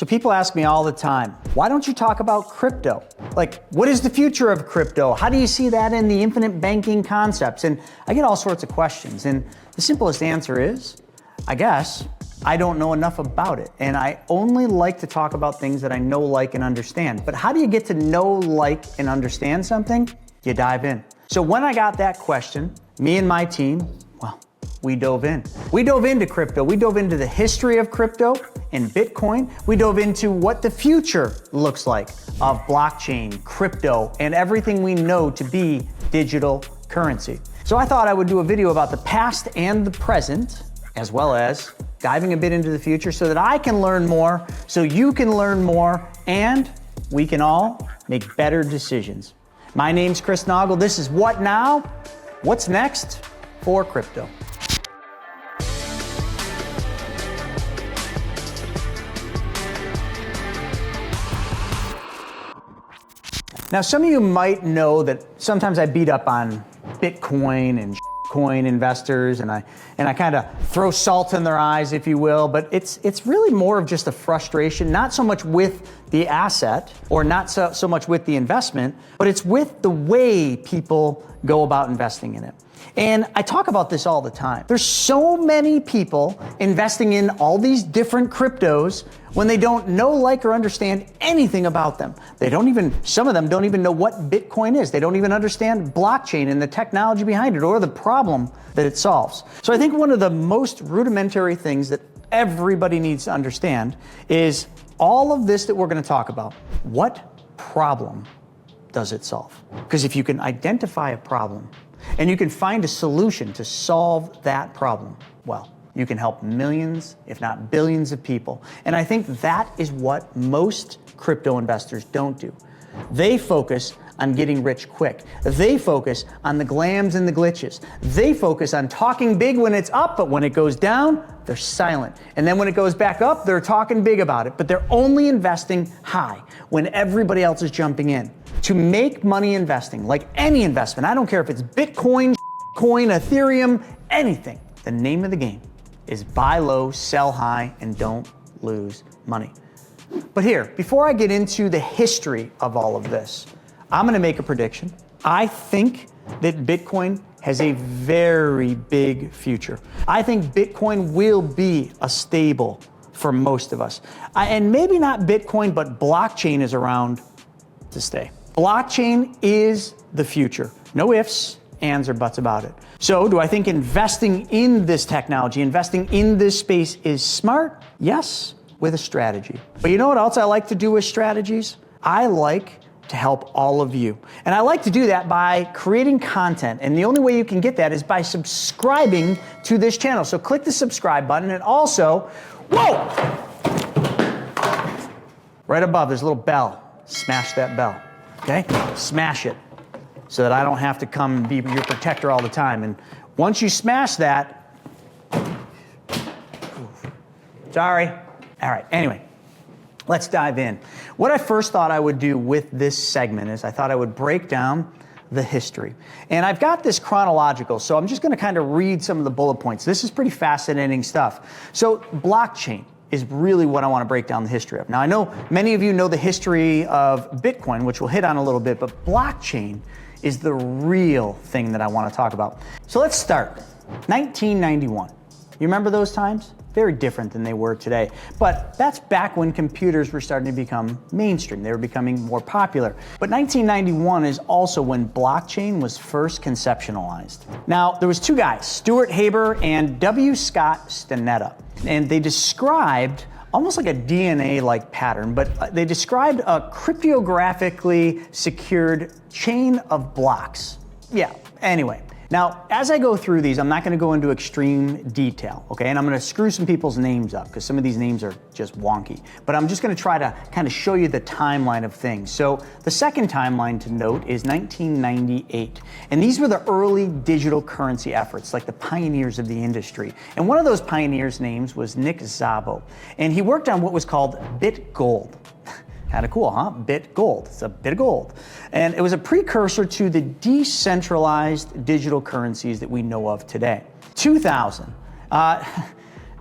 So people ask me all the time, why don't you talk about crypto? Like, what is the future of crypto? How do you see that in the infinite banking concepts? And I get all sorts of questions. And the simplest answer is, I guess, I don't know enough about it. And I only like to talk about things that I know, like, and understand. But how do you get to know, like, and understand something? You dive in. So when I got that question, me and my team, well, we dove in. We dove into crypto. We dove into the history of crypto and Bitcoin. We dove into what the future looks like of blockchain, crypto, and everything we know to be digital currency. So I thought I would do a video about the past and the present, as well as diving a bit into the future so that I can learn more, so you can learn more, and we can all make better decisions. My name's Chris Naugle. This is What Now? What's next for crypto? Now, some of you might know that sometimes I beat up on Bitcoin and coin investors, and I kind of throw salt in their eyes, if you will, but it's really more of just a frustration, not so much with the asset or not so much with the investment, but it's with the way people go about investing in it. And I talk about this all the time. There's so many people investing in all these different cryptos when they don't know, like, or understand anything about them. Some of them don't even know what Bitcoin is. They don't even understand blockchain and the technology behind it or the problem that it solves. So I think one of the most rudimentary things that everybody needs to understand is all of this that we're going to talk about. What problem does it solve? Because if you can identify a problem and you can find a solution to solve that problem, well, you can help millions, if not billions of people. And I think that is what most crypto investors don't do. They focus on getting rich quick. They focus on the glams and the glitches. They focus on talking big when it's up, but when it goes down, they're silent. And then when it goes back up, they're talking big about it, but they're only investing high when everybody else is jumping in. To make money investing, like any investment, I don't care if it's Bitcoin, coin, Ethereum, anything, the name of the game is buy low, sell high, and don't lose money. But here, before I get into the history of all of this, I'm gonna make a prediction. I think that Bitcoin has a very big future. I think Bitcoin will be a stable for most of us. And maybe not Bitcoin, but blockchain is around to stay. Blockchain is the future. No ifs, ands, or buts about it. So do I think investing in this technology, investing in this space is smart? Yes, with a strategy. But you know what else I like to do with strategies? I like to help all of you. And I like to do that by creating content. And the only way you can get that is by subscribing to this channel. So click the subscribe button, and also, whoa! Right above, there's a little bell. Smash that bell. Okay? Smash it so that I don't have to come and be your protector all the time. And once you smash that, sorry. All right, anyway, let's dive in. What I first thought I would do with this segment is I thought I would break down the history. And I've got this chronological, so I'm just gonna kind of read some of the bullet points. This is pretty fascinating stuff. So blockchain is really what I want to break down the history of. Now, I know many of you know the history of Bitcoin, which we'll hit on a little bit, but blockchain is the real thing that I want to talk about. So let's start. 1991. You remember those times? Very different than they were today. But that's back when computers were starting to become mainstream. They were becoming more popular. But 1991 is also when blockchain was first conceptualized. Now, there was two guys, Stuart Haber and W. Scott Stanetta. And they described almost like a DNA-like pattern, but they described a cryptographically secured chain of blocks. Yeah, anyway. Now, as I go through these, I'm not gonna go into extreme detail, okay? And I'm gonna screw some people's names up because some of these names are just wonky. But I'm just gonna try to kind of show you the timeline of things. So the second timeline to note is 1998. And these were the early digital currency efforts, like the pioneers of the industry. And one of those pioneers' names was Nick Szabo. And he worked on what was called BitGold. Kind of cool, huh? BitGold. It's a bit of gold. And it was a precursor to the decentralized digital currencies that we know of today. 2000.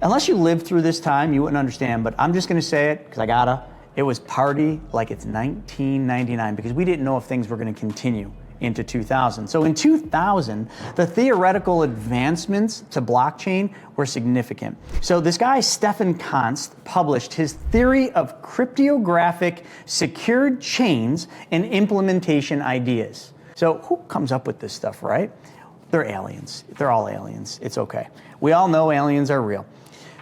Unless you lived through this time, you wouldn't understand, but I'm just gonna say it, because I gotta. It was party like it's 1999, because we didn't know if things were gonna continue into 2000. So in 2000, the theoretical advancements to blockchain were significant. So this guy, Stefan Konst, published his theory of cryptographic secured chains and implementation ideas. So who comes up with this stuff, right? They're aliens. They're all aliens. It's okay. We all know aliens are real.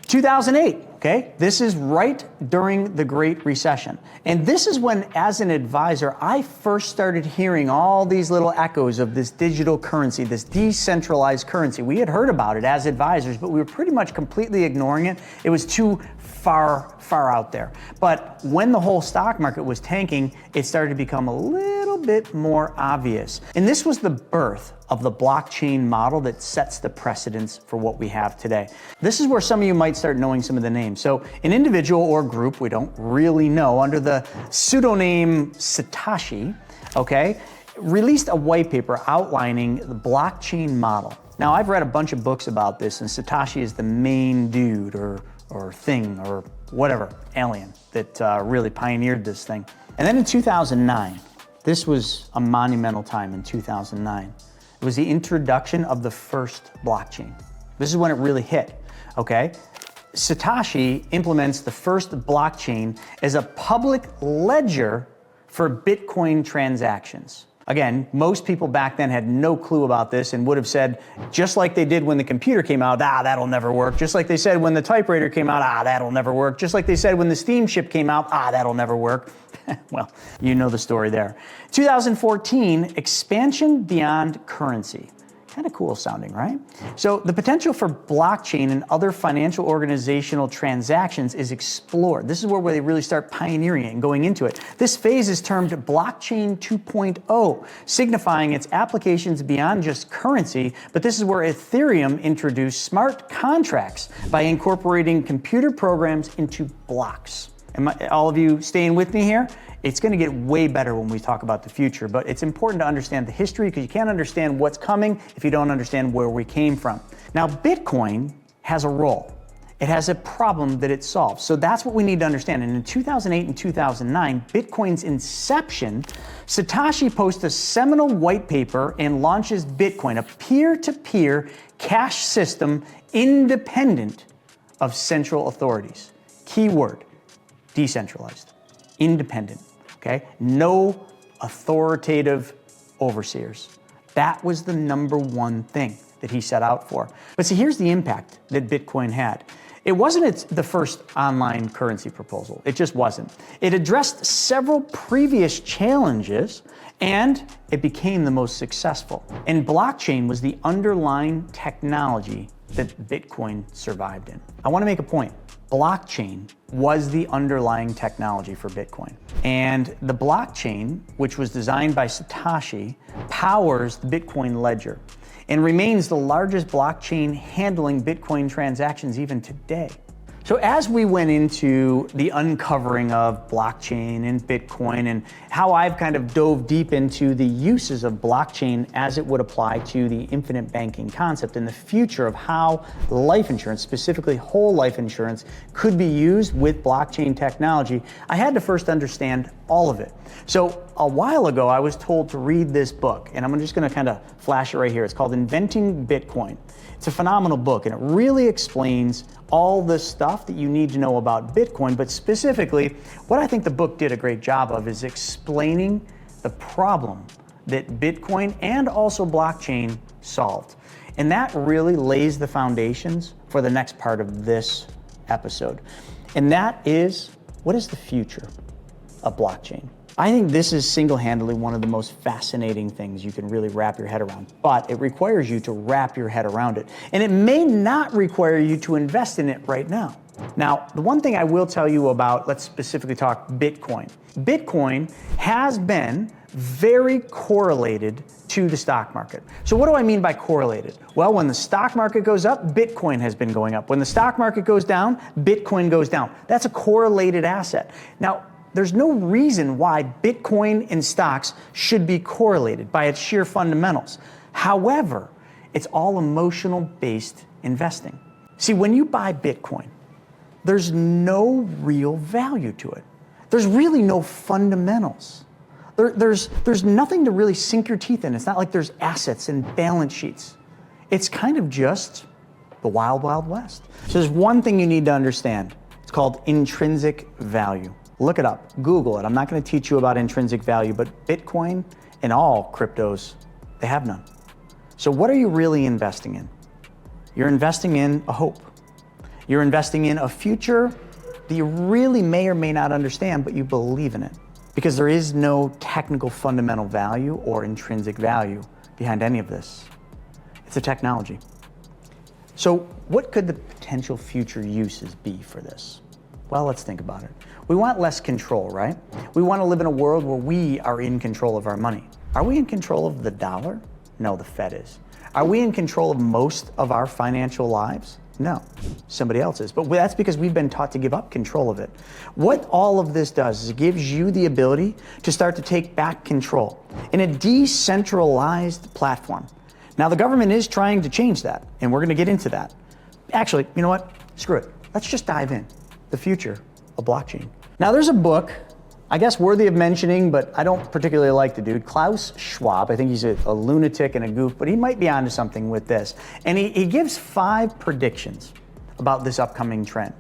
2008, okay? This is right during the Great Recession. And this is when, as an advisor, I first started hearing all these little echoes of this digital currency, this decentralized currency. We had heard about it as advisors, but we were pretty much completely ignoring it. It was too far out there. But when the whole stock market was tanking, it started to become a little bit more obvious. And this was the birth of the blockchain model that sets the precedence for what we have today. This is where some of you might start knowing some of the names. So an individual or group, we don't really know, under the pseudonym Satoshi, okay, released a white paper outlining the blockchain model. Now, I've read a bunch of books about this, and Satoshi is the main dude or thing or whatever, alien, that really pioneered this thing. And then in 2009, this was a monumental time in 2009. It was the introduction of the first blockchain. This is when it really hit, okay? Satoshi implements the first blockchain as a public ledger for Bitcoin transactions. Again, most people back then had no clue about this and would have said, just like they did when the computer came out, that'll never work. Just like they said when the typewriter came out, that'll never work. Just like they said when the steamship came out, that'll never work. Well, you know the story there. 2014, expansion beyond currency. Kind of cool sounding, right? So the potential for blockchain and other financial organizational transactions is explored. This is where they really start pioneering it and going into it. This phase is termed blockchain 2.0, signifying its applications beyond just currency, but this is where Ethereum introduced smart contracts by incorporating computer programs into blocks. All of you staying with me here? It's going to get way better when we talk about the future, but it's important to understand the history because you can't understand what's coming if you don't understand where we came from. Now, Bitcoin has a role. It has a problem that it solves. So that's what we need to understand. And in 2008 and 2009, Bitcoin's inception, Satoshi posts a seminal white paper and launches Bitcoin, a peer-to-peer cash system independent of central authorities. Keyword, decentralized, independent, okay? No authoritative overseers. That was the number one thing that he set out for. But see, here's the impact that Bitcoin had. It wasn't the first online currency proposal. It just wasn't. It addressed several previous challenges and it became the most successful. And blockchain was the underlying technology that Bitcoin survived in. I want to make a point. Blockchain was the underlying technology for Bitcoin. And the blockchain, which was designed by Satoshi, powers the Bitcoin ledger and remains the largest blockchain handling Bitcoin transactions even today. So as we went into the uncovering of blockchain and Bitcoin and how I've kind of dove deep into the uses of blockchain as it would apply to the infinite banking concept and the future of how life insurance, specifically whole life insurance, could be used with blockchain technology, I had to first understand all of it. So a while ago, I was told to read this book, and I'm just gonna kind of flash it right here. It's called Inventing Bitcoin. It's a phenomenal book, and it really explains all the stuff that you need to know about Bitcoin, but specifically, what I think the book did a great job of is explaining the problem that Bitcoin and also blockchain solved. And that really lays the foundations for the next part of this episode. And that is, what is the future of blockchain? I think this is single-handedly one of the most fascinating things you can really wrap your head around, but it requires you to wrap your head around it. And it may not require you to invest in it right now. Now, the one thing I will tell you about, let's specifically talk Bitcoin. Bitcoin has been very correlated to the stock market. So what do I mean by correlated? Well, when the stock market goes up, Bitcoin has been going up. When the stock market goes down, Bitcoin goes down. That's a correlated asset. Now, there's no reason why Bitcoin and stocks should be correlated by its sheer fundamentals. However, it's all emotional-based investing. See, when you buy Bitcoin, there's no real value to it. There's really no fundamentals. There's nothing to really sink your teeth in. It's not like there's assets and balance sheets. It's kind of just the wild, wild west. So there's one thing you need to understand. It's called intrinsic value. Look it up, Google it. I'm not going to teach you about intrinsic value, but Bitcoin and all cryptos, they have none. So what are you really investing in? You're investing in a hope. You're investing in a future that you really may or may not understand, but you believe in it. Because there is no technical fundamental value or intrinsic value behind any of this. It's a technology. So what could the potential future uses be for this? Well, let's think about it. We want less control, right? We want to live in a world where we are in control of our money. Are we in control of the dollar? No, the Fed is. Are we in control of most of our financial lives? No, somebody else is. But that's because we've been taught to give up control of it. What all of this does is it gives you the ability to start to take back control in a decentralized platform. Now, the government is trying to change that, and we're going to get into that. Actually, you know what? Screw it. Let's just dive in. The future of blockchain. Now, there's a book, I guess worthy of mentioning, but I don't particularly like the dude, Klaus Schwab. I think he's a lunatic and a goof, but he might be onto something with this. And he gives 5 predictions about this upcoming trend.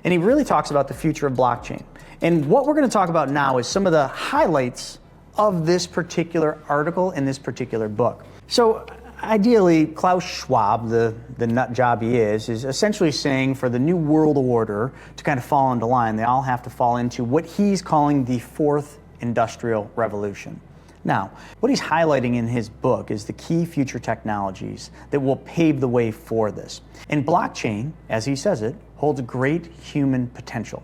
And he really talks about the future of blockchain. And what we're going to talk about now is some of the highlights of this particular article in this particular book. So ideally, Klaus Schwab, the nut job he is essentially saying for the new world order to kind of fall into line, they all have to fall into what he's calling the 4th industrial revolution. Now, what he's highlighting in his book is the key future technologies that will pave the way for this. And blockchain, as he says it, holds great human potential.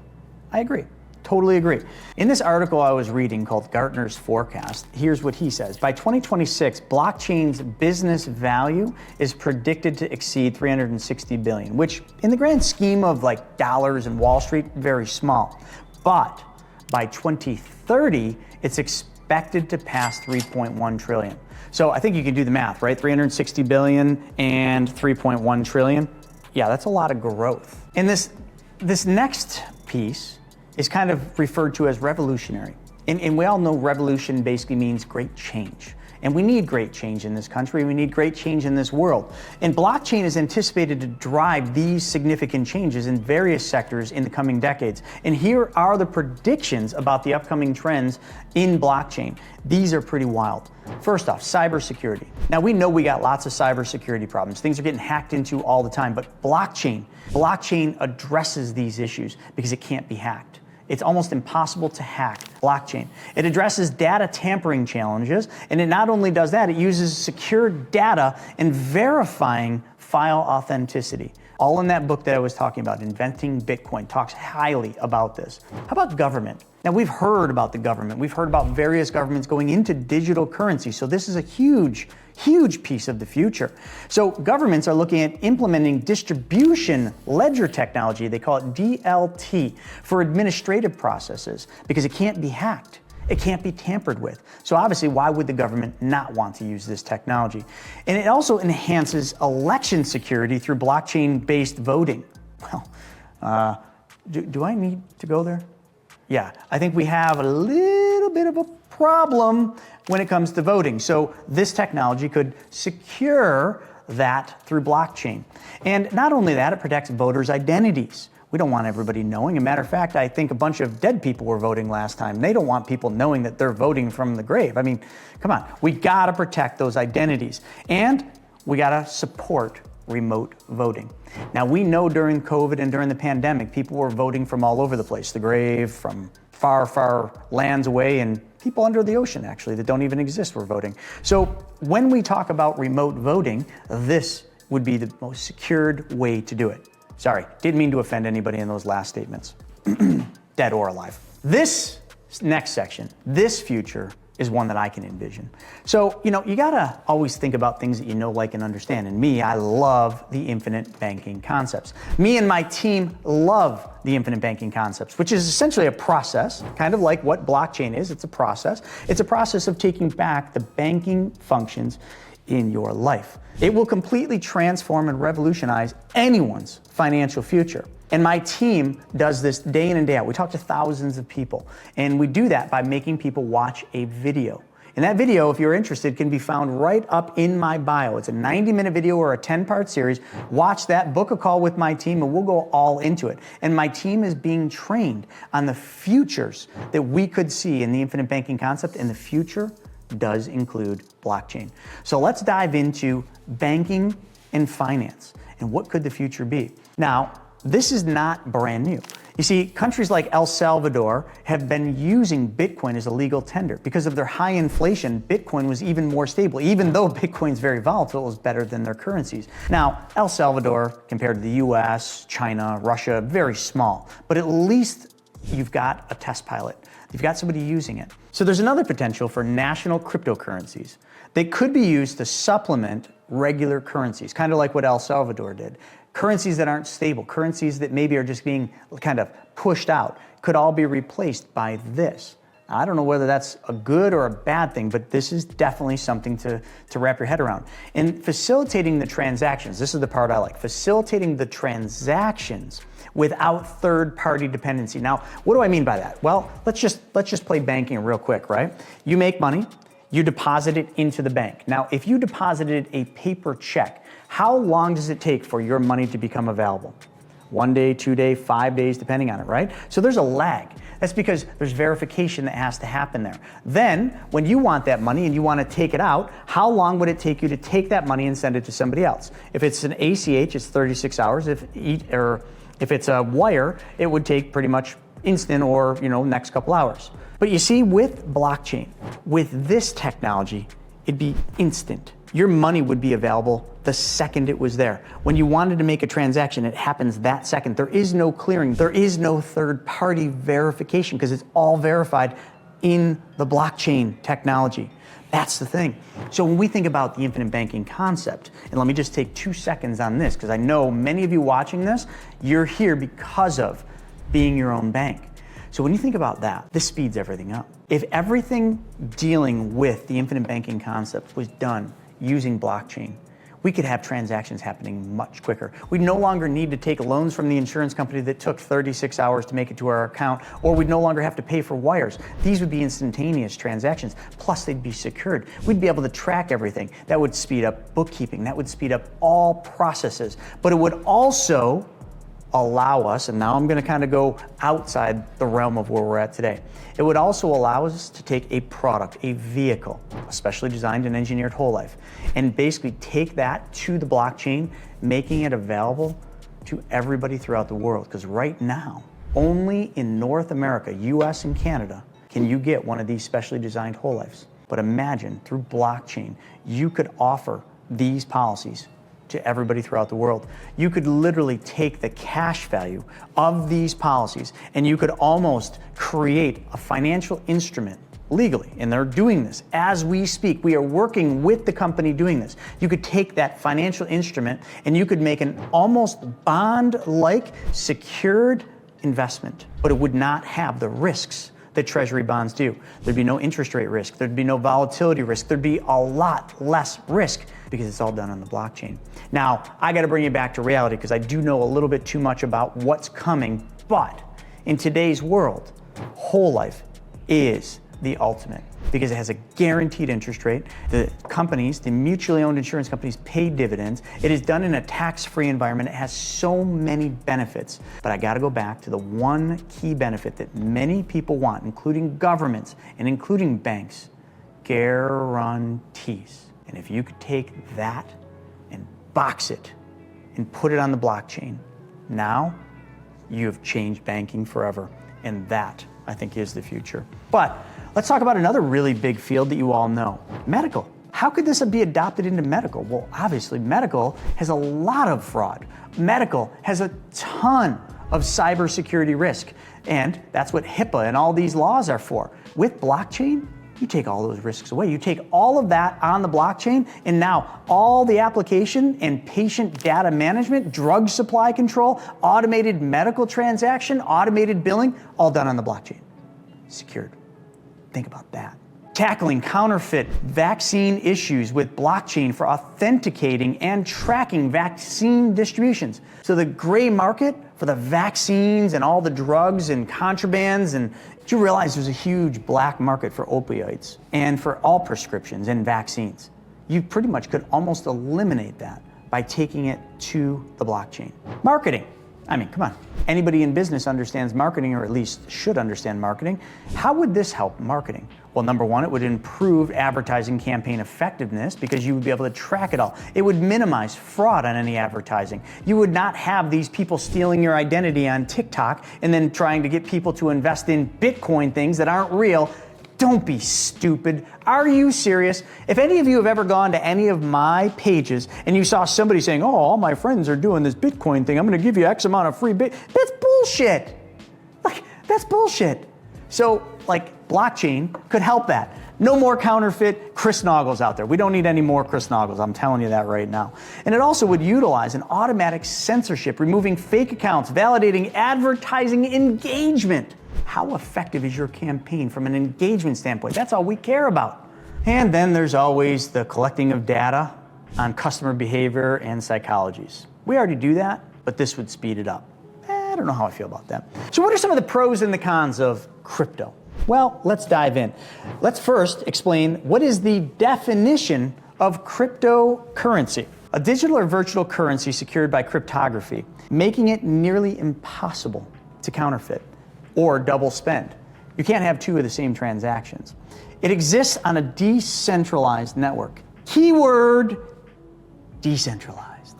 I agree. Totally agree. In this article I was reading called Gartner's Forecast, here's what he says. By 2026, blockchain's business value is predicted to exceed $360 billion, which in the grand scheme of like dollars and Wall Street, very small. But by 2030, it's expected to pass 3.1 trillion. So I think you can do the math, right? 360 billion and 3.1 trillion. Yeah, that's a lot of growth. And this next piece is kind of referred to as revolutionary. And we all know revolution basically means great change. And we need great change in this country. We need great change in this world. And blockchain is anticipated to drive these significant changes in various sectors in the coming decades. And here are the predictions about the upcoming trends in blockchain. These are pretty wild. First off, cybersecurity. Now we know we got lots of cybersecurity problems. Things are getting hacked into all the time, but blockchain addresses these issues because it can't be hacked. It's almost impossible to hack blockchain. It addresses data tampering challenges, and it not only does that, it uses secure data and verifying file authenticity. All in that book that I was talking about, Inventing Bitcoin, talks highly about this. How about government? Now we've heard about the government. We've heard about various governments going into digital currency. So this is a huge piece of the future. So governments are looking at implementing distribution ledger technology. They call it DLT for administrative processes because it can't be hacked. It can't be tampered with. So obviously, why would the government not want to use this technology? And it also enhances election security through blockchain-based voting. Well, do I need to go there? Yeah, I think we have a little bit of a problem when it comes to voting. So this technology could secure that through blockchain. And not only that, it protects voters' identities. We don't want everybody knowing. As a matter of fact, I think a bunch of dead people were voting last time. They don't want people knowing that they're voting from the grave. I mean, come on. We gotta protect those identities. And we gotta support remote voting. Now, we know during COVID and during the pandemic, people were voting from all over the place, the grave, from far, far lands away, and people under the ocean, actually, that don't even exist were voting. So when we talk about remote voting, this would be the most secured way to do it. Sorry, didn't mean to offend anybody in those last statements, dead or alive. This next section, this future, is one that I can envision. So, you gotta always think about things that you know, like, and understand. And me, I love the infinite banking concepts. Me and my team love the infinite banking concepts, which is essentially a process, kind of like what blockchain is. It's a process. It's a process of taking back the banking functions in your life. It will completely transform and revolutionize anyone's financial future. And my team does this day in and day out. We talk to thousands of people, and we do that by making people watch a video. And that video, if you're interested, can be found right up in my bio. It's a 90-minute video or a 10-part series. Watch that, book a call with my team, and we'll go all into it. And my team is being trained on the futures that we could see in the infinite banking concept, and the future does include blockchain. So let's dive into banking and finance, and what could the future be? Now, this is not brand new. You see, countries like El Salvador have been using Bitcoin as a legal tender. Because of their high inflation, Bitcoin was even more stable. Even though Bitcoin's very volatile, it was better than their currencies. Now, El Salvador, compared to the US, China, Russia, very small. But at least you've got a test pilot. You've got somebody using it. So there's another potential for national cryptocurrencies. They could be used to supplement regular currencies, kind of like what El Salvador did. Currencies that aren't stable, currencies that maybe are just being kind of pushed out, could all be replaced by this. I don't know whether that's a good or a bad thing, but this is definitely something to wrap your head around. And facilitating the transactions, this is the part I like, facilitating the transactions without third-party dependency. Now, what do I mean by that? Well, let's just play banking real quick, right? You make money, you deposit it into the bank. Now, if you deposited a paper check, how long does it take for your money to become available? 1 day, 2 days, 5 days, depending on it, right? So there's a lag. That's because there's verification that has to happen there. Then, when you want that money and you want to take it out, how long would it take you to take that money and send it to somebody else? If it's an ACH, it's 36 hours. If it's a wire, it would take pretty much instant or, next couple hours. But you see, with blockchain, with this technology, it'd be instant. Your money would be available the second it was there. When you wanted to make a transaction, it happens that second. There is no clearing. There is no third-party verification because it's all verified in the blockchain technology. That's the thing. So when we think about the infinite banking concept, and let me just take 2 seconds on this, because I know many of you watching this, you're here because of being your own bank. So when you think about that, this speeds everything up. If everything dealing with the infinite banking concept was done using blockchain, we could have transactions happening much quicker. We'd no longer need to take loans from the insurance company that took 36 hours to make it to our account, or we'd no longer have to pay for wires. These would be instantaneous transactions, plus they'd be secured. We'd be able to track everything. That would speed up bookkeeping. That would speed up all processes. But it would also allow us, and now I'm going to kind of go outside the realm of where we're at today. It would also allow us to take a product, a vehicle, especially designed and engineered whole life, and basically take that to the blockchain, making it available to everybody throughout the world. Because right now, only in North America, US and Canada, can you get one of these specially designed whole lives. But imagine, through blockchain, you could offer these policies to everybody throughout the world. You could literally take the cash value of these policies and you could almost create a financial instrument legally, and they're doing this as we speak. We are working with the company doing this. You could take that financial instrument and you could make an almost bond-like secured investment, but it would not have the risks that treasury bonds do. There'd be no interest rate risk. There'd be no volatility risk. There'd be a lot less risk because it's all done on the blockchain. Now, I got to bring you back to reality because I do know a little bit too much about what's coming, but in today's world, whole life is the ultimate because it has a guaranteed interest rate. The companies, the mutually owned insurance companies, pay dividends. It is done in a tax-free environment. It has so many benefits. But I got to go back to the one key benefit that many people want, including governments and including banks: guarantees. And if you could take that and box it and put it on the blockchain, now you have changed banking forever. And that, I think, is the future. But let's talk about another really big field that you all know: medical. How could this be adopted into medical? Well, obviously, medical has a lot of fraud. Medical has a ton of cybersecurity risk. And that's what HIPAA and all these laws are for. With blockchain, you take all those risks away. You take all of that on the blockchain, and now all the application and patient data management, drug supply control, automated medical transaction, automated billing, all done on the blockchain. Secured. Think about that. tackling counterfeit vaccine issues with blockchain for authenticating and tracking vaccine distributions. So the gray market for the vaccines and all the drugs and contrabands, and did you realize there's a huge black market for opioids and for all prescriptions and vaccines? You pretty much could almost eliminate that by taking it to the blockchain. Marketing. I mean, come on. Anybody in business understands marketing, or at least should understand marketing. How would this help marketing? Well, number one, it would improve advertising campaign effectiveness because you would be able to track it all. It would minimize fraud on any advertising. You would not have these people stealing your identity on TikTok and then trying to get people to invest in Bitcoin things that aren't real. Don't be stupid. Are you serious? If any of you have ever gone to any of my pages and you saw somebody saying, oh, all my friends are doing this Bitcoin thing, I'm gonna give you X amount of free Bit, that's bullshit. Like, that's bullshit. So, like, blockchain could help that. No more counterfeit Chris Naugles out there. We don't need any more Chris Naugles, I'm telling you that right now. And it also would utilize an automatic censorship, removing fake accounts, validating advertising engagement. How effective is your campaign from an engagement standpoint? That's all we care about. And then there's always the collecting of data on customer behavior and psychologies. We already do that, but this would speed it up. I don't know how I feel about that. So what are some of the pros and the cons of crypto? Well, let's dive in. Let's first explain what is the definition of cryptocurrency. A digital or virtual currency secured by cryptography, making it nearly impossible to counterfeit or double spend. You can't have two of the same transactions. It exists on a decentralized network. Keyword, decentralized.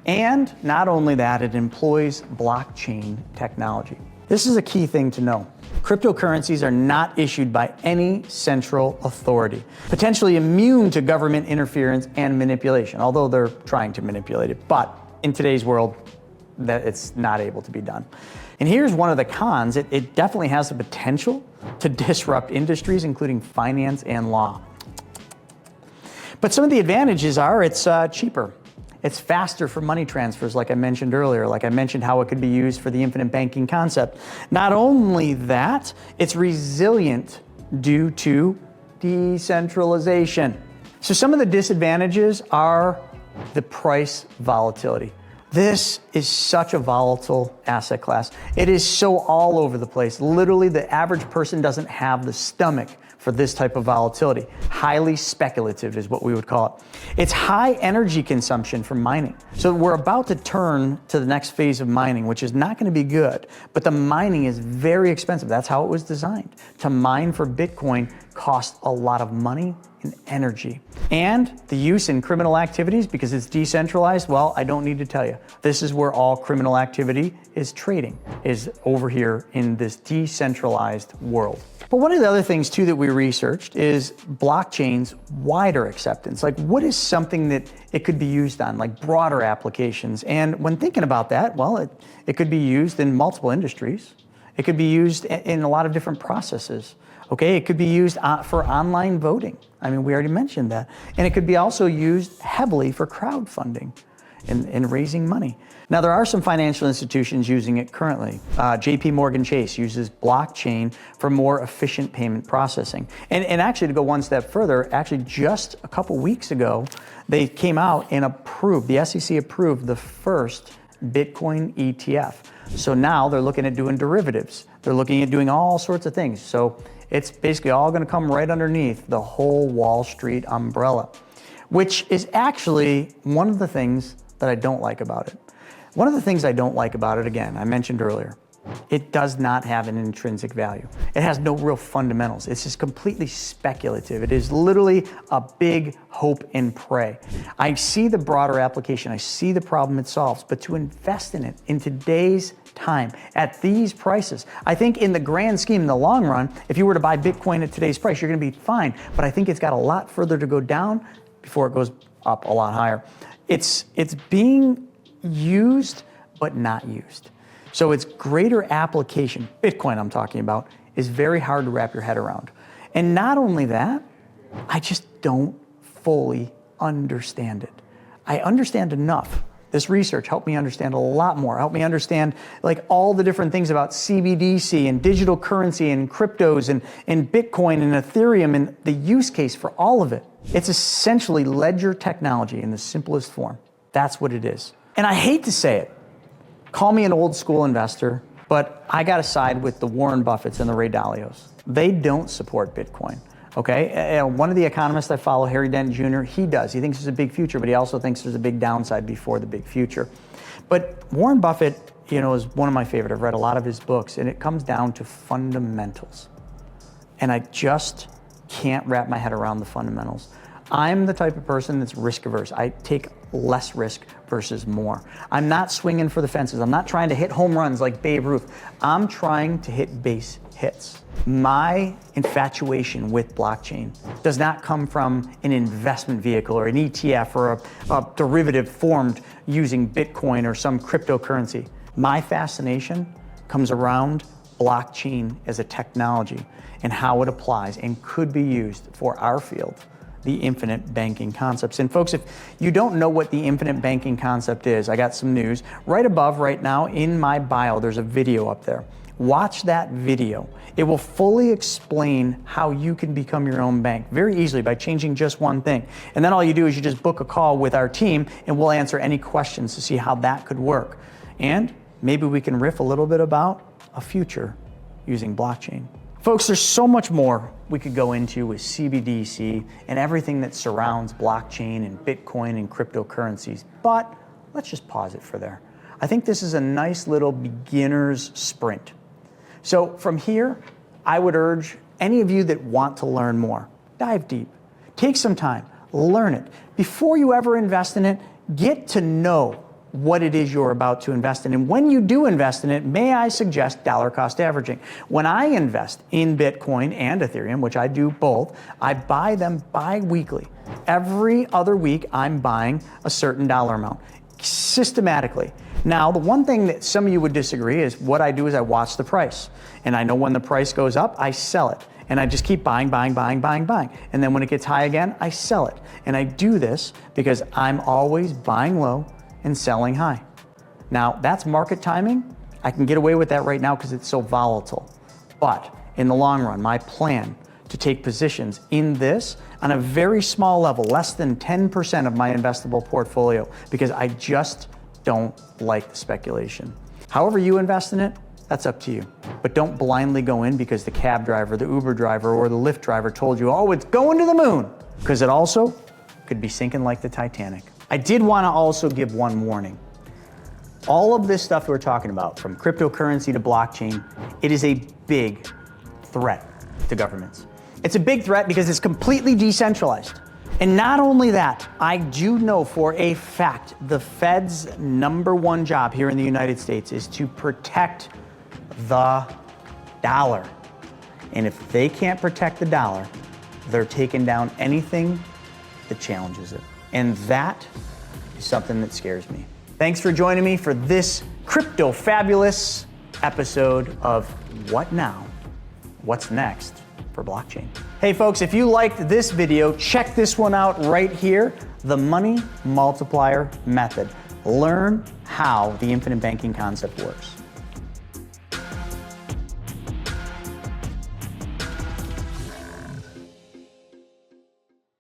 And not only that, it employs blockchain technology. This is a key thing to know. Cryptocurrencies are not issued by any central authority, potentially immune to government interference and manipulation, although they're trying to manipulate it. But in today's world, that it's not able to be done. And here's one of the cons. It definitely has the potential to disrupt industries, including finance and law. But some of the advantages are it's cheaper. It's faster for money transfers, like I mentioned earlier. Like I mentioned how it could be used for the infinite banking concept. Not only that, it's resilient due to decentralization. So some of the disadvantages are the price volatility. This is such a volatile asset class. It is so all over the place. Literally, the average person doesn't have the stomach for this type of volatility. Highly speculative is what we would call it. It's high energy consumption for mining. So we're about to turn to the next phase of mining, which is not going to be good, but the mining is very expensive. That's how it was designed. To mine for Bitcoin costs a lot of money and energy. And the use in criminal activities, because it's decentralized, well, I don't need to tell you. This is where all criminal activity is trading, is over here in this decentralized world. But one of the other things too that we researched is blockchain's wider acceptance. Like, what is something that it could be used on, like broader applications? And when thinking about that, well, it could be used in multiple industries. It could be used in a lot of different processes. Okay, it could be used for online voting. I mean, we already mentioned that. And it could be also used heavily for crowdfunding and raising money. Now, there are some financial institutions using it currently. JP Chase uses blockchain for more efficient payment processing. And actually, to go one step further, actually just a couple weeks ago, they came out and approved, the SEC approved the first Bitcoin ETF. So now they're looking at doing derivatives. They're looking at doing all sorts of things. So it's basically all going to come right underneath the whole Wall Street umbrella, which is actually one of the things that I don't like about it. One of the things I don't like about it, again, I mentioned earlier, it does not have an intrinsic value. It has no real fundamentals. It's just completely speculative. It is literally a big hope and pray. I see the broader application. I see the problem it solves, but to invest in it in today's time at these prices, I think in the grand scheme, in the long run, if you were to buy Bitcoin at today's price, you're going to be fine. But I think it's got a lot further to go down before it goes up a lot higher. It's being used, but not used. So its greater application, Bitcoin I'm talking about, is very hard to wrap your head around. And not only that, I just don't fully understand it. I understand enough this research helped me understand a lot more, helped me understand like all the different things about CBDC and digital currency and cryptos and Bitcoin and Ethereum and the use case for all of it. It's essentially ledger technology in the simplest form. That's what it is. And I hate to say it, call me an old school investor, but I got to side with the Warren Buffetts and the Ray Dalios. They don't support Bitcoin. Okay, one of the economists I follow, Harry Dent Jr., he does. He thinks there's a big future, but he also thinks there's a big downside before the big future. But Warren Buffett, is one of my favorite. I've read a lot of his books, and it comes down to fundamentals. And I just can't wrap my head around the fundamentals. I'm the type of person that's risk averse. I take less risk versus more. I'm not swinging for the fences. I'm not trying to hit home runs like Babe Ruth. I'm trying to hit base hits. My infatuation with blockchain does not come from an investment vehicle or an ETF or a derivative formed using Bitcoin or some cryptocurrency. My fascination comes around blockchain as a technology and how it applies and could be used for our field, the infinite banking concepts. And folks, if you don't know what the infinite banking concept is, I got some news. Right above right now in my bio, there's a video up there. Watch that video. It will fully explain how you can become your own bank very easily by changing just one thing. And then all you do is you just book a call with our team and we'll answer any questions to see how that could work. And maybe we can riff a little bit about a future using blockchain. Folks, there's so much more we could go into with CBDC and everything that surrounds blockchain and Bitcoin and cryptocurrencies, but let's just pause it for there. I think this is a nice little beginner's sprint. So from here, I would urge any of you that want to learn more, dive deep, take some time, learn it. Before you ever invest in it, get to know what it is you're about to invest in. And when you do invest in it, may I suggest dollar cost averaging. When I invest in Bitcoin and Ethereum, which I do both, I buy them bi-weekly. Every other week, I'm buying a certain dollar amount systematically. Now, the one thing that some of you would disagree is what I do is I watch the price. And I know when the price goes up, I sell it. And I just keep buying. And then when it gets high again, I sell it. And I do this because I'm always buying low and selling high. Now, that's market timing. I can get away with that right now because it's so volatile. But in the long run, my plan to take positions in this on a very small level, less than 10% of my investable portfolio, because I just don't like the speculation. However you invest in it, that's up to you. But don't blindly go in because the cab driver, the Uber driver, or the Lyft driver told you, oh, it's going to the moon, because it also could be sinking like the Titanic. I did want to also give one warning. All of this stuff we're talking about, from cryptocurrency to blockchain, it is a big threat to governments. It's a big threat because it's completely decentralized. And not only that, I do know for a fact the Fed's #1 job here in the United States is to protect the dollar. And if they can't protect the dollar, they're taking down anything that challenges it. And that is something that scares me. Thanks for joining me for this crypto fabulous episode of What Now? What's next for blockchain? Hey folks, if you liked this video, check this one out right here, the money multiplier method. Learn how the infinite banking concept works.